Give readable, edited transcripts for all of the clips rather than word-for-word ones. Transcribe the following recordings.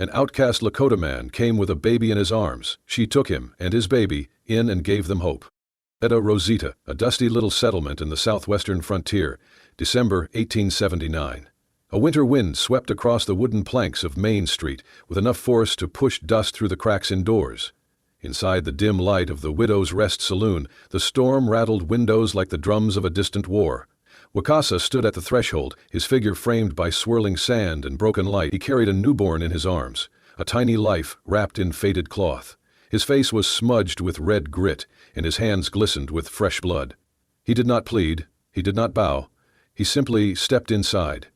An outcast Lakota man came with a baby in his arms. She took him and his baby in and gave them hope. At Rosita, a dusty little settlement in the southwestern frontier, December 1879. A winter wind swept across the wooden planks of Main Street with enough force to push dust through the cracks indoors. Inside the dim light of the Widow's Rest Saloon, the storm rattled windows like the drums of a distant war. Wakasa stood at the threshold, his figure framed by swirling sand and broken light. He carried a newborn in his arms, a tiny life wrapped in faded cloth. His face was smudged with red grit, and his hands glistened with fresh blood. He did not plead, he did not bow, he simply stepped inside.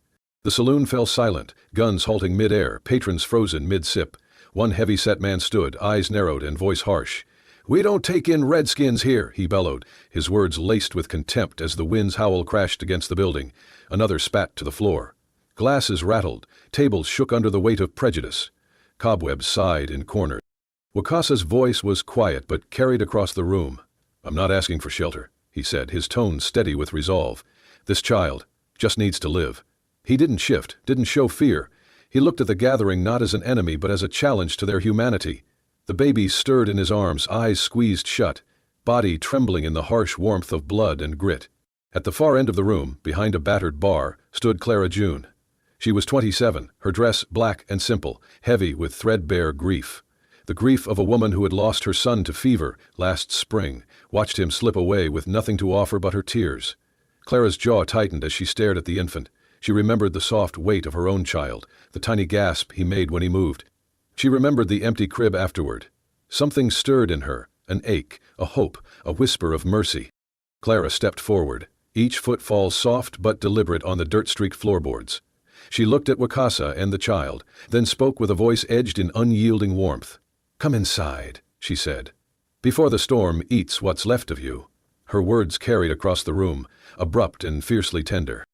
The saloon fell silent, guns halting mid-air, patrons frozen mid-sip. One heavy-set man stood, eyes narrowed and voice harsh. "We don't take in redskins here," he bellowed, his words laced with contempt as the wind's howl crashed against the building. Another spat to the floor. Glasses rattled, tables shook under the weight of prejudice. Cobwebs sighed in corners. Wakasa's voice was quiet but carried across the room. "I'm not asking for shelter," he said, his tone steady with resolve. "This child just needs to live." He didn't shift, didn't show fear. He looked at the gathering not as an enemy but as a challenge to their humanity. The baby stirred in his arms, eyes squeezed shut, body trembling in the harsh warmth of blood and grit. At the far end of the room, behind a battered bar, stood Clara June. She was 27, her dress black and simple, heavy with threadbare grief. The grief of a woman who had lost her son to fever last spring, watched him slip away with nothing to offer but her tears. Clara's jaw tightened as she stared at the infant. She remembered the soft weight of her own child, the tiny gasp he made when he moved. She remembered the empty crib afterward. Something stirred in her, an ache, a hope, a whisper of mercy. Clara stepped forward, each footfall soft but deliberate on the dirt-streaked floorboards. She looked at Wakasa and the child, then spoke with a voice edged in unyielding warmth. "Come inside," she said, "before the storm eats what's left of you." Her words carried across the room, abrupt and fiercely tender.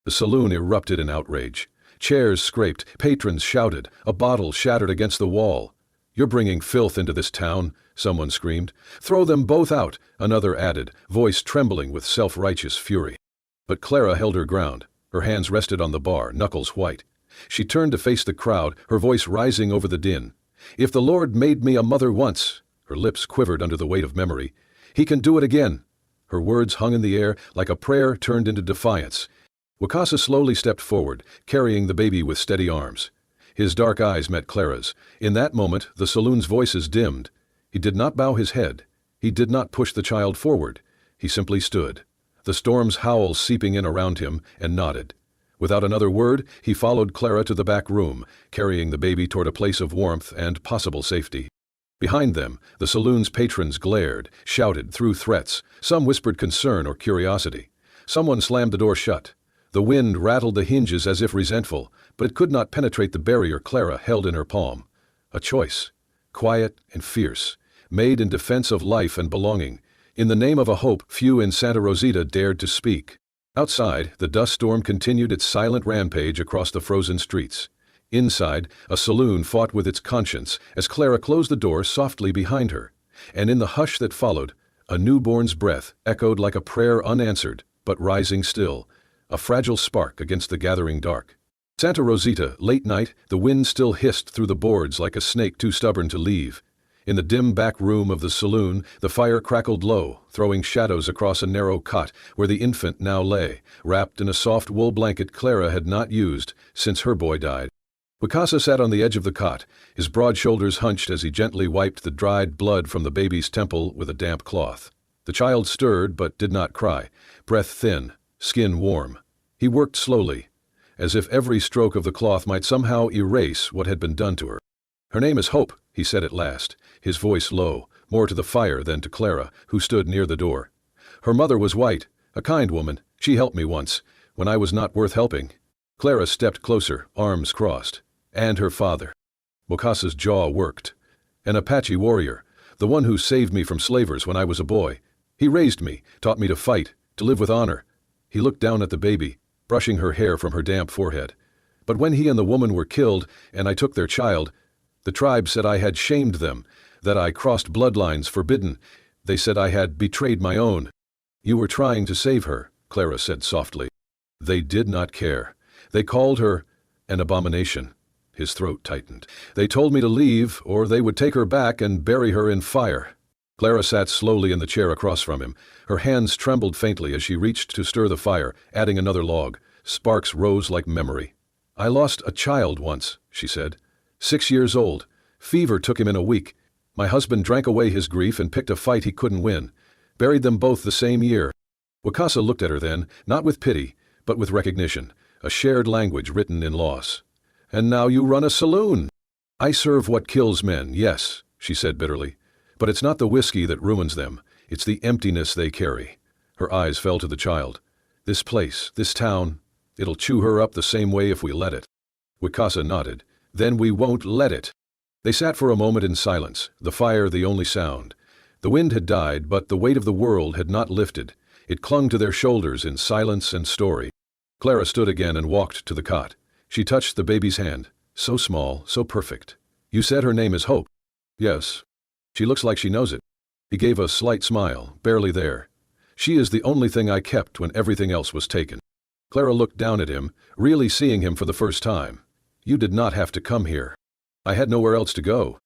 The saloon erupted in outrage. Chairs scraped, patrons shouted, a bottle shattered against the wall. "You're bringing filth into this town," someone screamed. "Throw them both out," another added, voice trembling with self-righteous fury. But Clara held her ground. Her hands rested on the bar, knuckles white. She turned to face the crowd, her voice rising over the din. "If the Lord made me a mother once," her lips quivered under the weight of memory, "He can do it again." Her words hung in the air like a prayer turned into defiance. Wakasa slowly stepped forward, carrying the baby with steady arms. His dark eyes met Clara's. In that moment, the saloon's voices dimmed. He did not bow his head. He did not push the child forward. He simply stood, the storm's howl seeping in around him, and nodded. Without another word, he followed Clara to the back room, carrying the baby toward a place of warmth and possible safety. Behind them, the saloon's patrons glared, shouted, threw threats. Some whispered concern or curiosity. Someone slammed the door shut. The wind rattled the hinges as if resentful, but it could not penetrate the barrier Clara held in her palm. A choice, quiet and fierce, made in defense of life and belonging. In the name of a hope few in Santa Rosita dared to speak. Outside, the dust storm continued its silent rampage across the frozen streets. Inside, a saloon fought with its conscience as Clara closed the door softly behind her. And in the hush that followed, a newborn's breath echoed like a prayer unanswered, but rising still, a fragile spark against the gathering dark. Santa Rosita, late night, the wind still hissed through the boards like a snake too stubborn to leave. In the dim back room of the saloon, the fire crackled low, throwing shadows across a narrow cot where the infant now lay, wrapped in a soft wool blanket Clara had not used since her boy died. Wakasa sat on the edge of the cot, his broad shoulders hunched as he gently wiped the dried blood from the baby's temple with a damp cloth. The child stirred but did not cry, breath thin, skin warm. He worked slowly, as if every stroke of the cloth might somehow erase what had been done to her. "Her name is Hope," he said at last, his voice low, more to the fire than to Clara, who stood near the door. "Her mother was white, a kind woman. She helped me once, when I was not worth helping." Clara stepped closer, arms crossed. "And her father." Wakasa's jaw worked. "An Apache warrior, the one who saved me from slavers when I was a boy. He raised me, taught me to fight, to live with honor." He looked down at the baby, brushing her hair from her damp forehead. "But when he and the woman were killed, and I took their child, the tribe said I had shamed them, that I crossed bloodlines forbidden. They said I had betrayed my own." "You were trying to save her," Clara said softly. "They did not care. They called her an abomination." His throat tightened. They told me to leave, or they would take her back and bury her in fire. Clara sat slowly in the chair across from him. Her hands trembled faintly as she reached to stir the fire, adding another log. Sparks rose like memory. I lost a child once, she said. 6 years old. Fever took him in a week. My husband drank away his grief and picked a fight he couldn't win. Buried them both the same year. Wakasa looked at her then, not with pity, but with recognition, a shared language written in loss. And now you run a saloon. I serve what kills men, yes, she said bitterly. But it's not the whiskey that ruins them, it's the emptiness they carry. Her eyes fell to the child. This place, this town, it'll chew her up the same way if we let it. Wakasa nodded. Then we won't let it. They sat for a moment in silence, the fire the only sound. The wind had died, but the weight of the world had not lifted. It clung to their shoulders in silence and story. Clara stood again and walked to the cot. She touched the baby's hand. So small, so perfect. You said her name is Hope. Yes. She looks like she knows it. He gave a slight smile, barely there. She is the only thing I kept when everything else was taken. Clara looked down at him, really seeing him for the first time. You did not have to come here. I had nowhere else to go.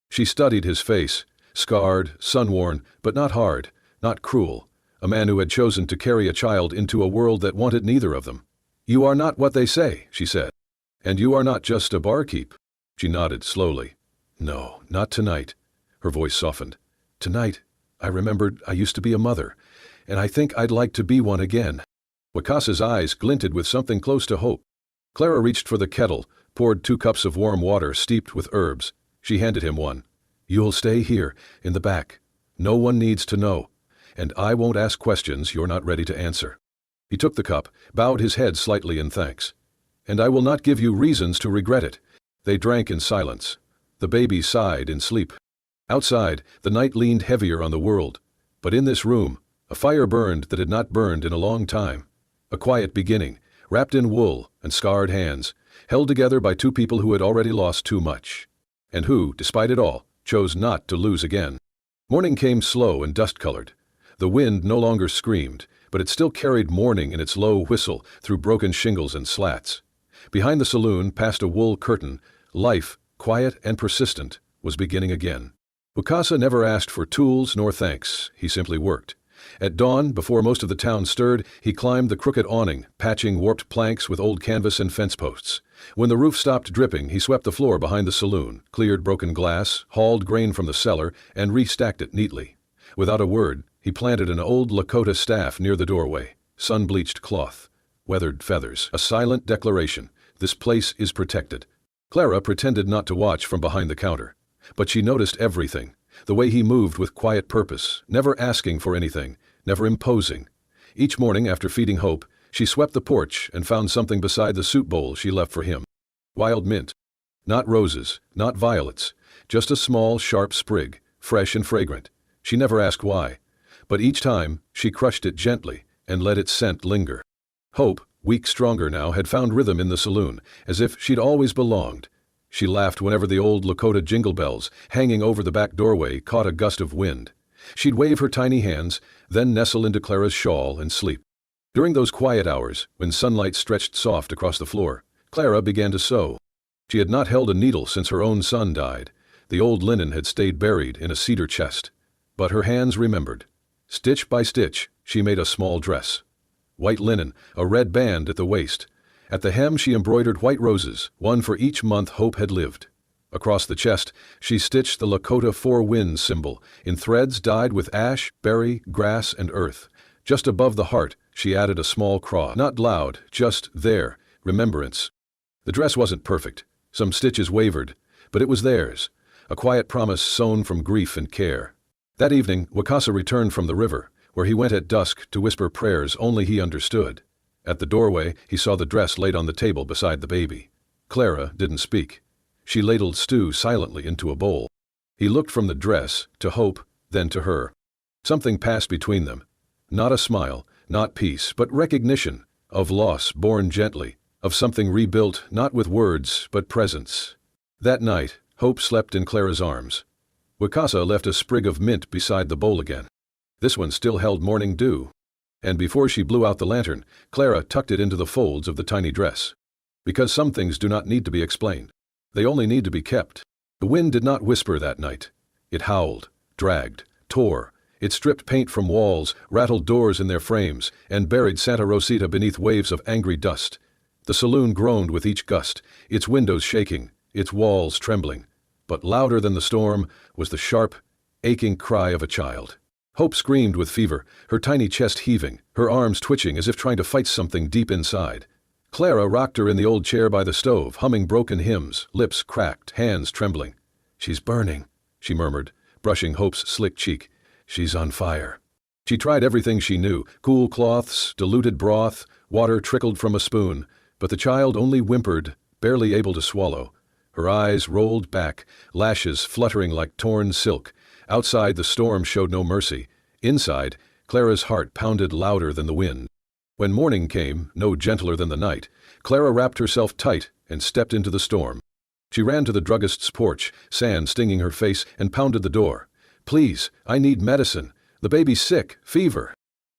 She studied his face, scarred, sun-worn, but not hard, not cruel. A man who had chosen to carry a child into a world that wanted neither of them. You are not what they say, she said. And you are not just a barkeep. She nodded slowly. No, not tonight. Her voice softened. Tonight, I remembered I used to be a mother, and I think I'd like to be one again. Wakasa's eyes glinted with something close to hope. Clara reached for the kettle, poured 2 cups of warm water steeped with herbs. She handed him one. You'll stay here, in the back. No one needs to know. And I won't ask questions you're not ready to answer. He took the cup, bowed his head slightly in thanks. And I will not give you reasons to regret it. They drank in silence. The baby sighed in sleep. Outside, the night leaned heavier on the world. But in this room, a fire burned that had not burned in a long time. A quiet beginning, wrapped in wool and scarred hands, held together by 2 people who had already lost too much. And who, despite it all, chose not to lose again. Morning came slow and dust-colored. The wind no longer screamed, but it still carried morning in its low whistle through broken shingles and slats. Behind the saloon, past a wool curtain, life, quiet and persistent, was beginning again. Wakasa never asked for tools nor thanks. He simply worked. At dawn, before most of the town stirred, he climbed the crooked awning, patching warped planks with old canvas and fence posts. When the roof stopped dripping, he swept the floor behind the saloon, cleared broken glass, hauled grain from the cellar, and restacked it neatly. Without a word, he planted an old Lakota staff near the doorway, sun-bleached cloth, weathered feathers, a silent declaration. This place is protected. Clara pretended not to watch from behind the counter. But she noticed everything, the way he moved with quiet purpose, never asking for anything, never imposing. Each morning after feeding Hope, she swept the porch and found something beside the soup bowl she left for him. Wild mint. Not roses, not violets, just a small, sharp sprig, fresh and fragrant. She never asked why. But each time, she crushed it gently and let its scent linger. Hope, weak stronger now, had found rhythm in the saloon, as if she'd always belonged. She laughed whenever the old Lakota jingle bells, hanging over the back doorway, caught a gust of wind. She'd wave her tiny hands, then nestle into Clara's shawl and sleep. During those quiet hours, when sunlight stretched soft across the floor, Clara began to sew. She had not held a needle since her own son died. The old linen had stayed buried in a cedar chest. But her hands remembered. Stitch by stitch, she made a small dress. White linen, a red band at the waist. At the hem she embroidered white roses, one for each month Hope had lived. Across the chest, she stitched the Lakota 4 winds symbol, in threads dyed with ash, berry, grass, and earth. Just above the heart, she added a small cross. Not loud, just there, remembrance. The dress wasn't perfect. Some stitches wavered, but it was theirs, a quiet promise sewn from grief and care. That evening, Wakasa returned from the river, where he went at dusk to whisper prayers only he understood. At the doorway, he saw the dress laid on the table beside the baby. Clara didn't speak. She ladled stew silently into a bowl. He looked from the dress to Hope, then to her. Something passed between them. Not a smile, not peace, but recognition, of loss borne gently, of something rebuilt not with words but presence. That night, Hope slept in Clara's arms. Wakasa left a sprig of mint beside the bowl again. This one still held morning dew. And before she blew out the lantern, Clara tucked it into the folds of the tiny dress. Because some things do not need to be explained. They only need to be kept. The wind did not whisper that night. It howled, dragged, tore. It stripped paint from walls, rattled doors in their frames, and buried Santa Rosita beneath waves of angry dust. The saloon groaned with each gust, its windows shaking, its walls trembling. But louder than the storm was the sharp, aching cry of a child. Hope screamed with fever, her tiny chest heaving, her arms twitching as if trying to fight something deep inside. Clara rocked her in the old chair by the stove, humming broken hymns, lips cracked, hands trembling. "She's burning," she murmured, brushing Hope's slick cheek. "She's on fire." She tried everything she knew, cool cloths, diluted broth, water trickled from a spoon, but the child only whimpered, barely able to swallow. Her eyes rolled back, lashes fluttering like torn silk. Outside, the storm showed no mercy. Inside, Clara's heart pounded louder than the wind. When morning came, no gentler than the night, Clara wrapped herself tight and stepped into the storm. She ran to the druggist's porch, sand stinging her face, and pounded the door. "Please, I need medicine. The baby's sick, fever."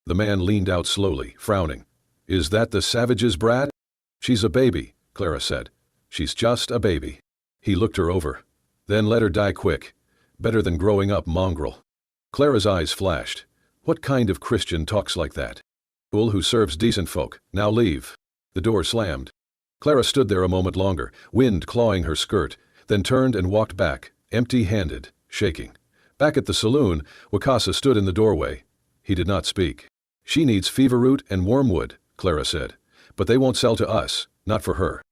The man leaned out slowly, frowning. "Is that the savage's brat?" "She's a baby," Clara said. "She's just a baby." He looked her over. "Then let her die quick. Better than growing up mongrel." Clara's eyes flashed. What kind of Christian talks like that? Fool who serves decent folk. Now leave. The door slammed. Clara stood there a moment longer, wind clawing her skirt, then turned and walked back, empty-handed, shaking. Back at the saloon, Wakasa stood in the doorway. He did not speak. "She needs fever root and wormwood," Clara said. "But they won't sell to us, not for her."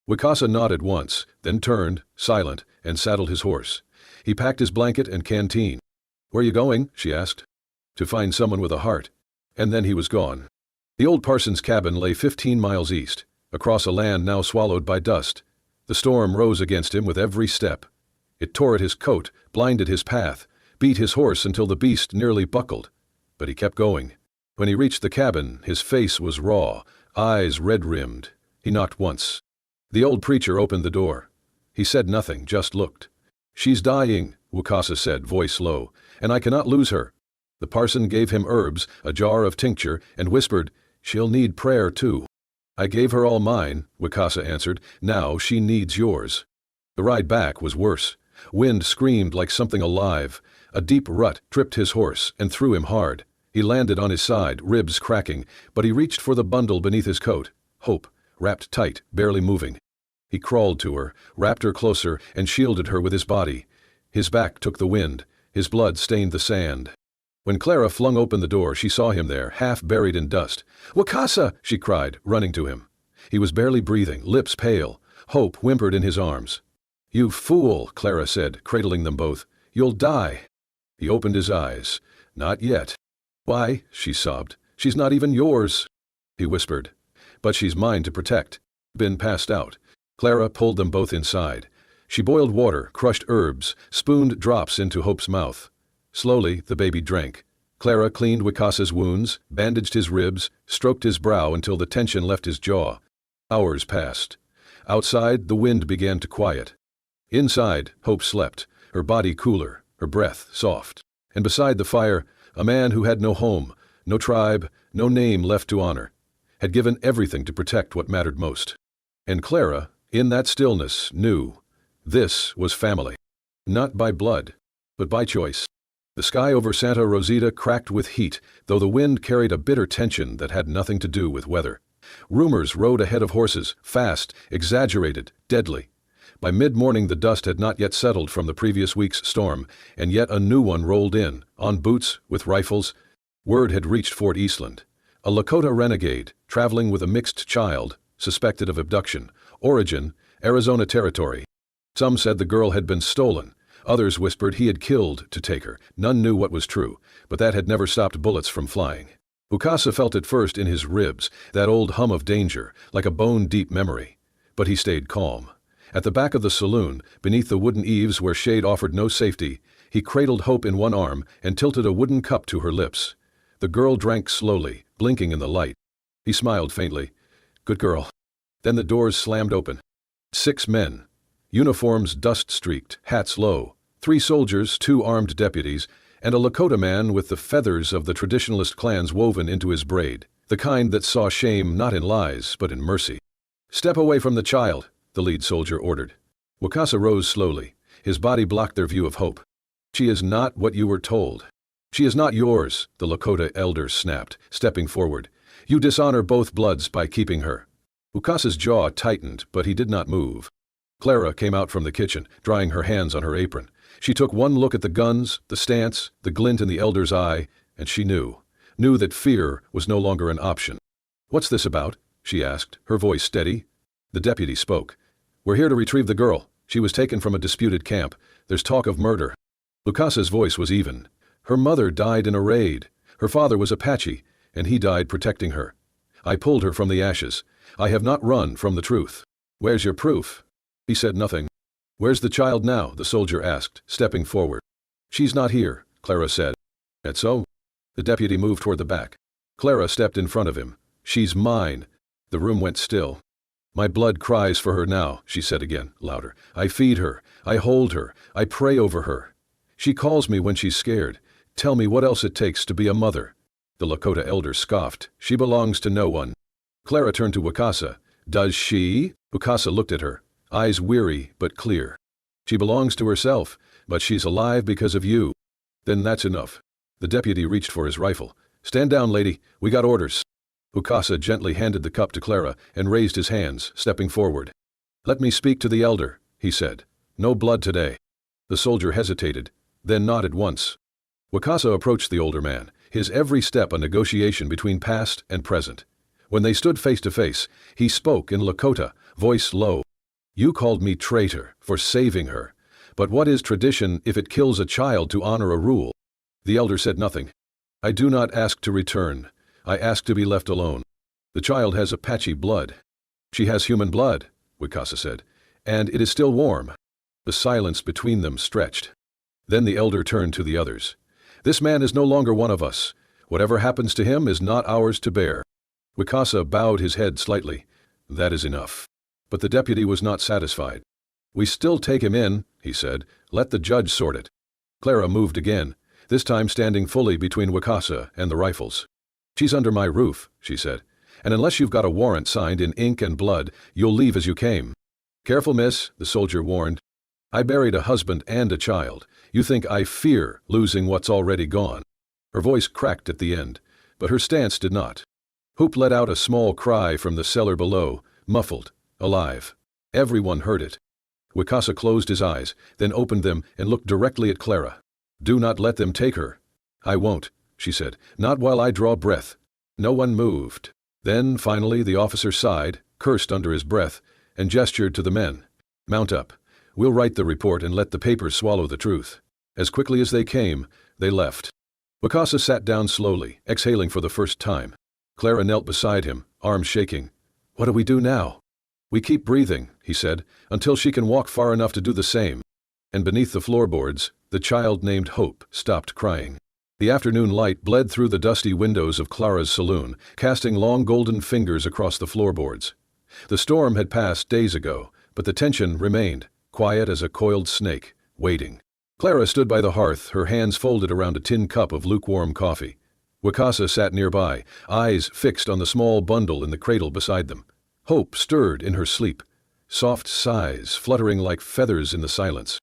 Wakasa nodded once, then turned, silent, and saddled his horse. He packed his blanket and canteen. "Where you going?" she asked. "To find someone with a heart." And then he was gone. The old parson's cabin lay 15 miles east, across a land now swallowed by dust. The storm rose against him with every step. It tore at his coat, blinded his path, beat his horse until the beast nearly buckled. But he kept going. When he reached the cabin, his face was raw, eyes red-rimmed. He knocked once. The old preacher opened the door. He said nothing, just looked. "She's dying," Wakasa said, voice low, "and I cannot lose her." The parson gave him herbs, a jar of tincture, and whispered, "She'll need prayer too." "I gave her all mine," Wakasa answered. "Now she needs yours." The ride back was worse. Wind screamed like something alive. A deep rut tripped his horse and threw him hard. He landed on his side, ribs cracking, but he reached for the bundle beneath his coat. Hope, wrapped tight, barely moving. He crawled to her, wrapped her closer, and shielded her with his body. His back took the wind. His blood stained the sand. When Clara flung open the door, she saw him there, half buried in dust. "Wakasa!" she cried, running to him. He was barely breathing, lips pale. Hope whimpered in his arms. "You fool," Clara said, cradling them both. "You'll die." He opened his eyes. "Not yet." "Why?" she sobbed. "She's not even yours." He whispered. "But she's mine to protect." Been passed out. Clara pulled them both inside. She boiled water, crushed herbs, spooned drops into Hope's mouth. Slowly, the baby drank. Clara cleaned Wakasa's wounds, bandaged his ribs, stroked his brow until the tension left his jaw. Hours passed. Outside, the wind began to quiet. Inside, Hope slept, her body cooler, her breath soft. And beside the fire, a man who had no home, no tribe, no name left to honor, had given everything to protect what mattered most. And Clara, in that stillness, knew this was family. Not by blood, but by choice. The sky over Santa Rosita cracked with heat, though the wind carried a bitter tension that had nothing to do with weather. Rumors rode ahead of horses, fast, exaggerated, deadly. By mid-morning the dust had not yet settled from the previous week's storm, and yet a new one rolled in, on boots, with rifles. Word had reached Fort Eastland. A Lakota renegade, traveling with a mixed child, suspected of abduction. Origin, Arizona Territory. Some said the girl had been stolen. Others whispered he had killed to take her. None knew what was true, but that had never stopped bullets from flying. Wakasa felt it first in his ribs, that old hum of danger, like a bone-deep memory. But he stayed calm. At the back of the saloon, beneath the wooden eaves where shade offered no safety, he cradled Hope in one arm and tilted a wooden cup to her lips. The girl drank slowly, blinking in the light. He smiled faintly. "Good girl." Then the doors slammed open. 6 men. Uniforms dust-streaked, hats low. 3 soldiers, 2 armed deputies, and a Lakota man with the feathers of the traditionalist clans woven into his braid, the kind that saw shame not in lies, but in mercy. "Step away from the child," the lead soldier ordered. Wakasa rose slowly. His body blocked their view of Hope. She is not what you were told. She is not yours, the Lakota elder snapped, stepping forward. You dishonor both bloods by keeping her. Wakasa's jaw tightened, but he did not move. Clara came out from the kitchen, drying her hands on her apron. She took one look at the guns, the stance, the glint in the elder's eye, and she knew that fear was no longer an option. What's this about? She asked, her voice steady. The deputy spoke. We're here to retrieve the girl. She was taken from a disputed camp. There's talk of murder. Wakasa's voice was even. Her mother died in a raid. Her father was Apache, and he died protecting her. I pulled her from the ashes. I have not run from the truth. Where's your proof? He said nothing. Where's the child now? The soldier asked, stepping forward. She's not here, Clara said. And so? The deputy moved toward the back. Clara stepped in front of him. She's mine. The room went still. My blood cries for her now, she said again, louder. I feed her. I hold her. I pray over her. She calls me when she's scared. Tell me what else it takes to be a mother. The Lakota elder scoffed. She belongs to no one. Clara turned to Wakasa. Does she? Wakasa looked at her, eyes weary but clear. She belongs to herself, but she's alive because of you. Then that's enough. The deputy reached for his rifle. Stand down, lady. We got orders. Wakasa gently handed the cup to Clara and raised his hands, stepping forward. Let me speak to the elder, he said. No blood today. The soldier hesitated, then nodded once. Wakasa approached the older man, his every step a negotiation between past and present. When they stood face to face, he spoke in Lakota, voice low. You called me traitor for saving her. But what is tradition if it kills a child to honor a rule? The elder said nothing. I do not ask to return. I ask to be left alone. The child has Apache blood. She has human blood, Wakasa said, and it is still warm. The silence between them stretched. Then the elder turned to the others. This man is no longer one of us. Whatever happens to him is not ours to bear. Wakasa bowed his head slightly. That is enough. But the deputy was not satisfied. We still take him in, he said. Let the judge sort it. Clara moved again, this time standing fully between Wakasa and the rifles. She's under my roof, she said, and unless you've got a warrant signed in ink and blood, you'll leave as you came. Careful, miss, the soldier warned. I buried a husband and a child. You think I fear losing what's already gone. Her voice cracked at the end, but her stance did not. Hoop let out a small cry from the cellar below, muffled, alive. Everyone heard it. Wakasa closed his eyes, then opened them and looked directly at Clara. Do not let them take her. I won't, she said, not while I draw breath. No one moved. Then, finally, the officer sighed, cursed under his breath, and gestured to the men. Mount up. We'll write the report and let the papers swallow the truth. As quickly as they came, they left. Wakasa sat down slowly, exhaling for the first time. Clara knelt beside him, arms shaking. What do we do now? We keep breathing, he said, until she can walk far enough to do the same. And beneath the floorboards, the child named Hope stopped crying. The afternoon light bled through the dusty windows of Clara's saloon, casting long golden fingers across the floorboards. The storm had passed days ago, but the tension remained, quiet as a coiled snake, waiting. Clara stood by the hearth, her hands folded around a tin cup of lukewarm coffee. Wakasa sat nearby, eyes fixed on the small bundle in the cradle beside them. Hope stirred in her sleep, soft sighs fluttering like feathers in the silence.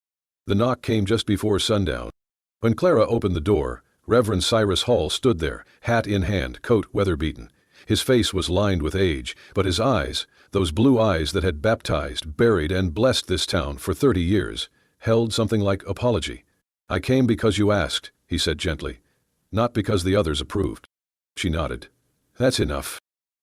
The knock came just before sundown. When Clara opened the door, Reverend Cyrus Hall stood there, hat in hand, coat weather-beaten. His face was lined with age, but his eyes, those blue eyes that had baptized, buried, and blessed this town for 30 years, held something like apology. I came because you asked, he said gently, not because the others approved. She nodded. That's enough.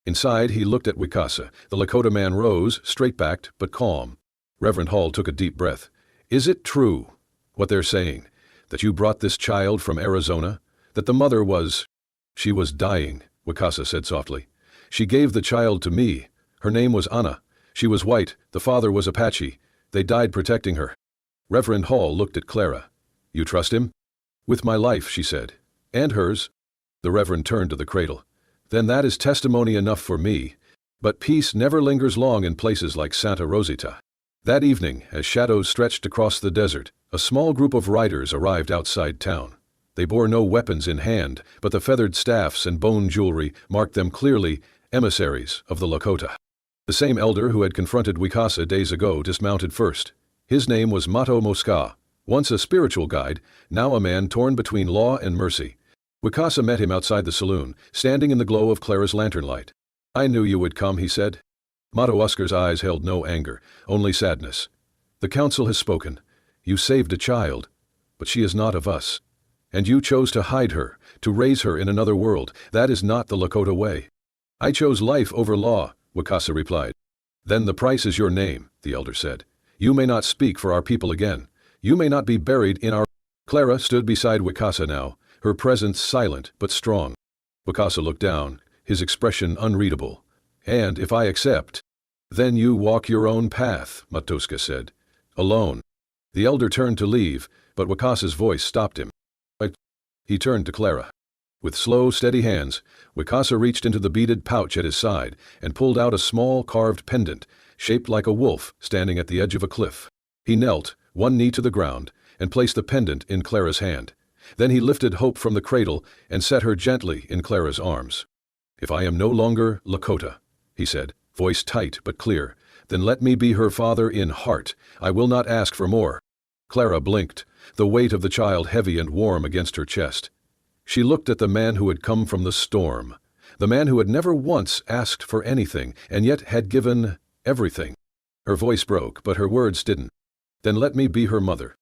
Inside, he looked at Wakasa. The Lakota man rose, straight-backed, but calm. Reverend Hall took a deep breath. Is it true, what they're saying, that you brought this child from Arizona? That the mother was... She was dying, Wakasa said softly. She gave the child to me. Her name was Anna. She was white. The father was Apache. They died protecting her. Reverend Hall looked at Clara. You trust him? With my life, she said. And hers. The Reverend turned to the cradle. Then that is testimony enough for me. But peace never lingers long in places like Santa Rosita. That evening, as shadows stretched across the desert, a small group of riders arrived outside town. They bore no weapons in hand, but the feathered staffs and bone jewelry marked them clearly emissaries of the Lakota. The same elder who had confronted Wakasa days ago dismounted first. His name was Mato Mosca, once a spiritual guide, now a man torn between law and mercy. Wicasa met him outside the saloon, standing in the glow of Clara's lantern light. "I knew you would come," he said. Mato Oscar's eyes held no anger, only sadness. "The council has spoken. You saved a child, but she is not of us. And you chose to hide her, to raise her in another world. That is not the Lakota way." "I chose life over law," Wicasa replied. "Then the price is your name," the elder said. "You may not speak for our people again. You may not be buried in our—" Clara stood beside Wicasa now, her presence silent but strong. Wicasa looked down, his expression unreadable. "And if I accept—" "Then you walk your own path," Matoska said. "Alone." The elder turned to leave, but Wicasa's voice stopped him. He turned to Clara. With slow, steady hands, Wicasa reached into the beaded pouch at his side and pulled out a small carved pendant, shaped like a wolf standing at the edge of a cliff. He knelt, one knee to the ground, and placed the pendant in Clara's hand. Then he lifted Hope from the cradle and set her gently in Clara's arms. "If I am no longer Lakota," he said, voice tight but clear, "then let me be her father in heart. I will not ask for more." Clara blinked, the weight of the child heavy and warm against her chest. She looked at the man who had come from the storm, the man who had never once asked for anything and yet had given everything. Her voice broke, but her words didn't. "Then let me be her mother."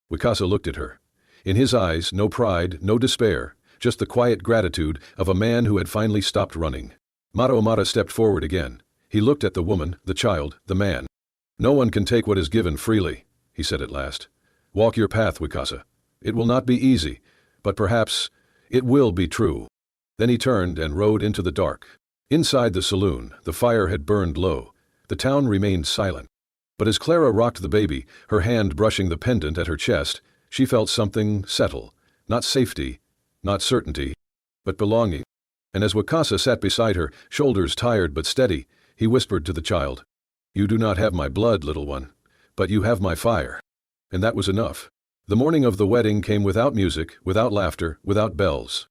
Wicasa looked at her. In his eyes, no pride, no despair, just the quiet gratitude of a man who had finally stopped running. Mato Amata stepped forward again. He looked at the woman, the child, the man. "No one can take what is given freely," he said at last. "Walk your path, Wicasa. It will not be easy, but perhaps it will be true." Then he turned and rode into the dark. Inside the saloon, the fire had burned low. The town remained silent. But as Clara rocked the baby, her hand brushing the pendant at her chest, she felt something settle. Not safety, not certainty, but belonging. And as Wicasa sat beside her, shoulders tired but steady, he whispered to the child, "You do not have my blood, little one, but you have my fire." And that was enough. The morning of the wedding came without music, without laughter, without bells.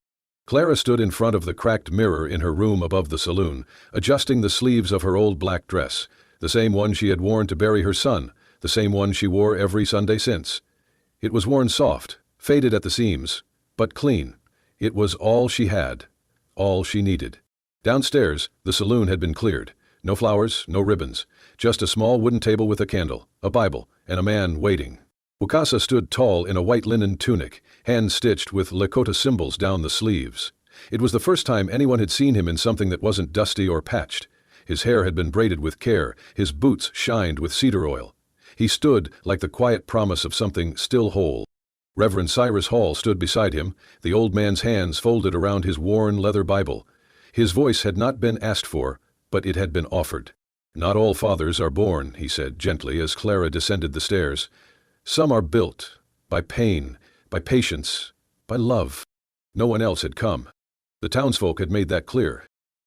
Clara stood in front of the cracked mirror in her room above the saloon, adjusting the sleeves of her old black dress, the same one she had worn to bury her son, the same one she wore every Sunday since. It was worn soft, faded at the seams, but clean. It was all she had, all she needed. Downstairs, the saloon had been cleared. No flowers, no ribbons, just a small wooden table with a candle, a Bible, and a man waiting. Wicasa stood tall in a white linen tunic, hand-stitched with Lakota symbols down the sleeves. It was the first time anyone had seen him in something that wasn't dusty or patched. His hair had been braided with care, his boots shined with cedar oil. He stood like the quiet promise of something still whole. Reverend Cyrus Hall stood beside him, the old man's hands folded around his worn leather Bible. His voice had not been asked for, but it had been offered. "Not all fathers are born," he said gently as Clara descended the stairs. "Some are built, by pain, by patience, by love." No one else had come. The townsfolk had made that clear.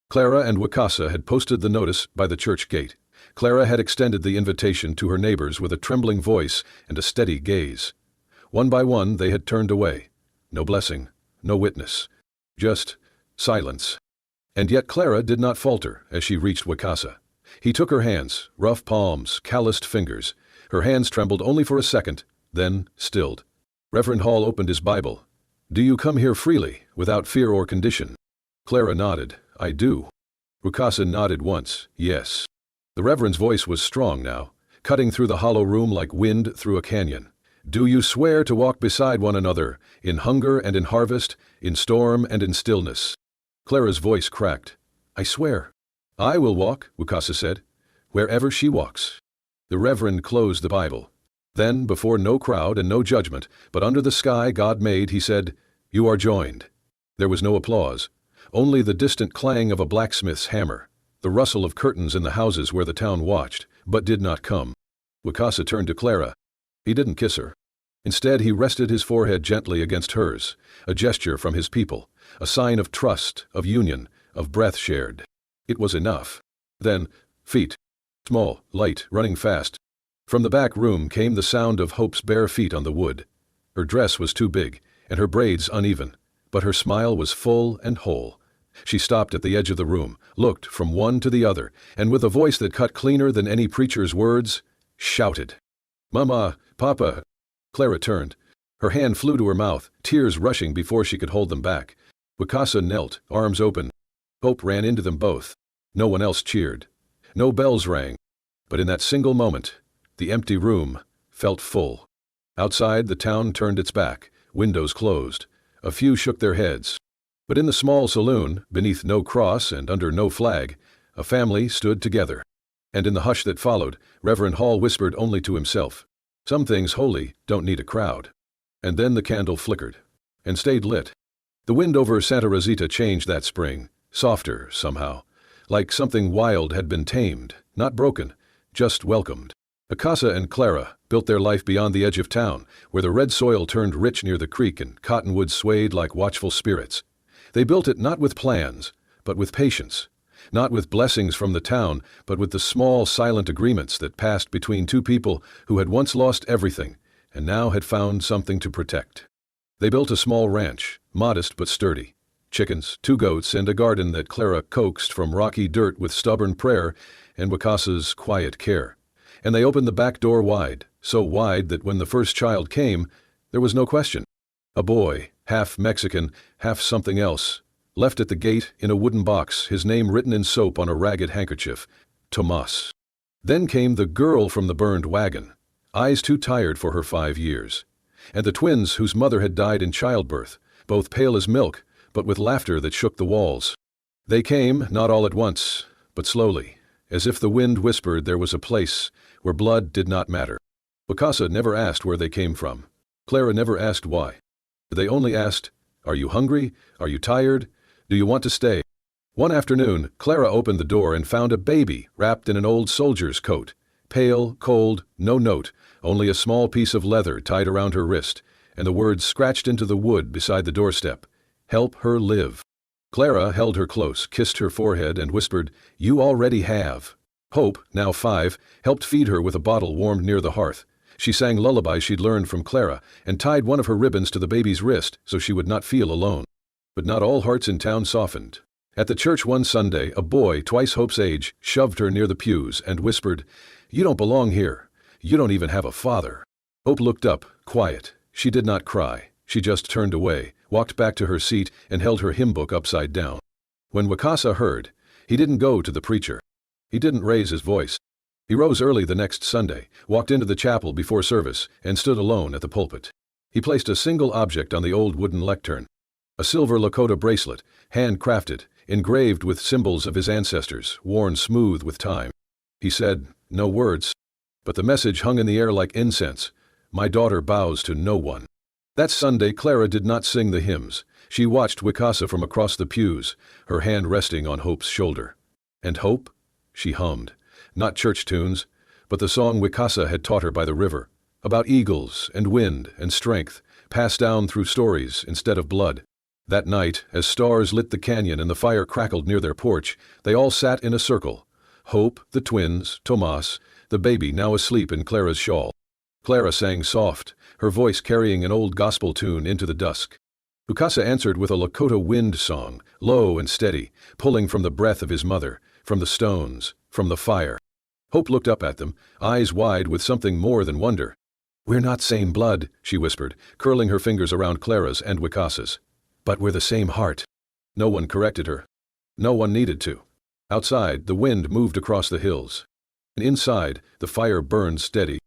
Clara and Wicasa had posted the notice by the church gate. Clara had extended the invitation to her neighbors with a trembling voice and a steady gaze. One by one they had turned away. No blessing, no witness, just silence. And yet Clara did not falter as she reached Wicasa. He took her hands, rough palms, calloused fingers. Her hands trembled only for a second, then stilled. Reverend Hall opened his Bible. "Do you come here freely, without fear or condition?" Clara nodded. "I do." Wicasa nodded once. "Yes." The Reverend's voice was strong now, cutting through the hollow room like wind through a canyon. "Do you swear to walk beside one another, in hunger and in harvest, in storm and in stillness?" Clara's voice cracked. "I swear." "I will walk," Wicasa said, "wherever she walks." The Reverend closed the Bible. Then, before no crowd and no judgment, but under the sky God made, he said, "You are joined." There was no applause, only the distant clang of a blacksmith's hammer, the rustle of curtains in the houses where the town watched, but did not come. Wicasa turned to Clara. He didn't kiss her. Instead, he rested his forehead gently against hers, a gesture from his people, a sign of trust, of union, of breath shared. It was enough. Then, feet. Small, light, running fast. From the back room came the sound of Hope's bare feet on the wood. Her dress was too big, and her braids uneven, but her smile was full and whole. She stopped at the edge of the room, looked from one to the other, and with a voice that cut cleaner than any preacher's words, shouted. Mama, Papa. Clara turned. Her hand flew to her mouth, tears rushing before she could hold them back. Wicasa knelt, arms open. Hope ran into them both. No one else cheered. No bells rang. But in that single moment, the empty room felt full. Outside, the town turned its back, windows closed. A few shook their heads. But in the small saloon, beneath no cross and under no flag, a family stood together. And in the hush that followed, Reverend Hall whispered only to himself, "Some things holy don't need a crowd." And then the candle flickered, and stayed lit. The wind over Santa Rosita changed that spring, softer somehow, like something wild had been tamed, not broken, just welcomed. Wicasa and Clara built their life beyond the edge of town, where the red soil turned rich near the creek and cottonwoods swayed like watchful spirits. They built it not with plans, but with patience. Not with blessings from the town, but with the small, silent agreements that passed between two people who had once lost everything, and now had found something to protect. They built a small ranch, modest but sturdy. Chickens, 2 goats, and a garden that Clara coaxed from rocky dirt with stubborn prayer and Wicasa's quiet care. And they opened the back door wide, so wide that when the first child came, there was no question. A boy, half Mexican, half something else, left at the gate in a wooden box, his name written in soap on a ragged handkerchief, Tomas. Then came the girl from the burned wagon, eyes too tired for her 5 years. And the twins whose mother had died in childbirth, both pale as milk, but with laughter that shook the walls. They came, not all at once, but slowly, as if the wind whispered there was a place where blood did not matter. Wicasa never asked where they came from. Clara never asked why. They only asked, "Are you hungry? Are you tired? Do you want to stay?" One afternoon, Clara opened the door and found a baby wrapped in an old soldier's coat. Pale, cold, no note, only a small piece of leather tied around her wrist, and the words scratched into the wood beside the doorstep, "Help her live." Clara held her close, kissed her forehead, and whispered, "You already have." Hope, now 5, helped feed her with a bottle warmed near the hearth. She sang lullabies she'd learned from Clara, and tied one of her ribbons to the baby's wrist so she would not feel alone. But not all hearts in town softened. At the church one Sunday, a boy, twice Hope's age, shoved her near the pews and whispered, "You don't belong here. You don't even have a father." Hope looked up, quiet. She did not cry. She just turned away, walked back to her seat, and held her hymn book upside down. When Wicasa heard, he didn't go to the preacher. He didn't raise his voice. He rose early the next Sunday, walked into the chapel before service, and stood alone at the pulpit. He placed a single object on the old wooden lectern. A silver Lakota bracelet, hand-crafted, engraved with symbols of his ancestors, worn smooth with time. He said, no words, but the message hung in the air like incense. My daughter bows to no one. That Sunday, Clara did not sing the hymns. She watched Wicasa from across the pews, her hand resting on Hope's shoulder. And Hope? She hummed. Not church tunes, but the song Wicasa had taught her by the river, about eagles and wind and strength, passed down through stories instead of blood. That night, as stars lit the canyon and the fire crackled near their porch, they all sat in a circle. Hope, the twins, Tomas, the baby now asleep in Clara's shawl. Clara sang soft, her voice carrying an old gospel tune into the dusk. Wicasa answered with a Lakota wind song, low and steady, pulling from the breath of his mother, from the stones, from the fire. Hope looked up at them, eyes wide with something more than wonder. We're not same blood, she whispered, curling her fingers around Clara's and Wicasa's. But we're the same heart. No one corrected her. No one needed to. Outside, the wind moved across the hills. And inside, the fire burned steady.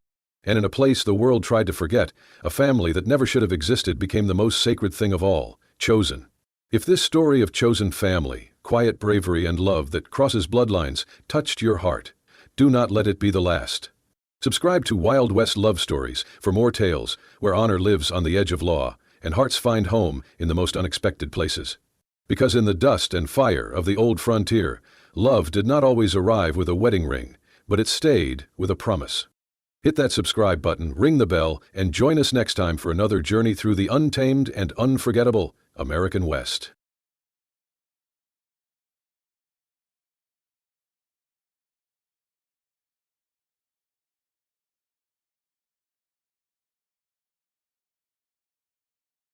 And in a place the world tried to forget, a family that never should have existed became the most sacred thing of all, chosen. If this story of chosen family, quiet bravery and love that crosses bloodlines, touched your heart, do not let it be the last. Subscribe to Wild West Love Stories for more tales where honor lives on the edge of law and hearts find home in the most unexpected places. Because in the dust and fire of the old frontier, love did not always arrive with a wedding ring, but it stayed with a promise. Hit that subscribe button, ring the bell, and join us next time for another journey through the untamed and unforgettable American West.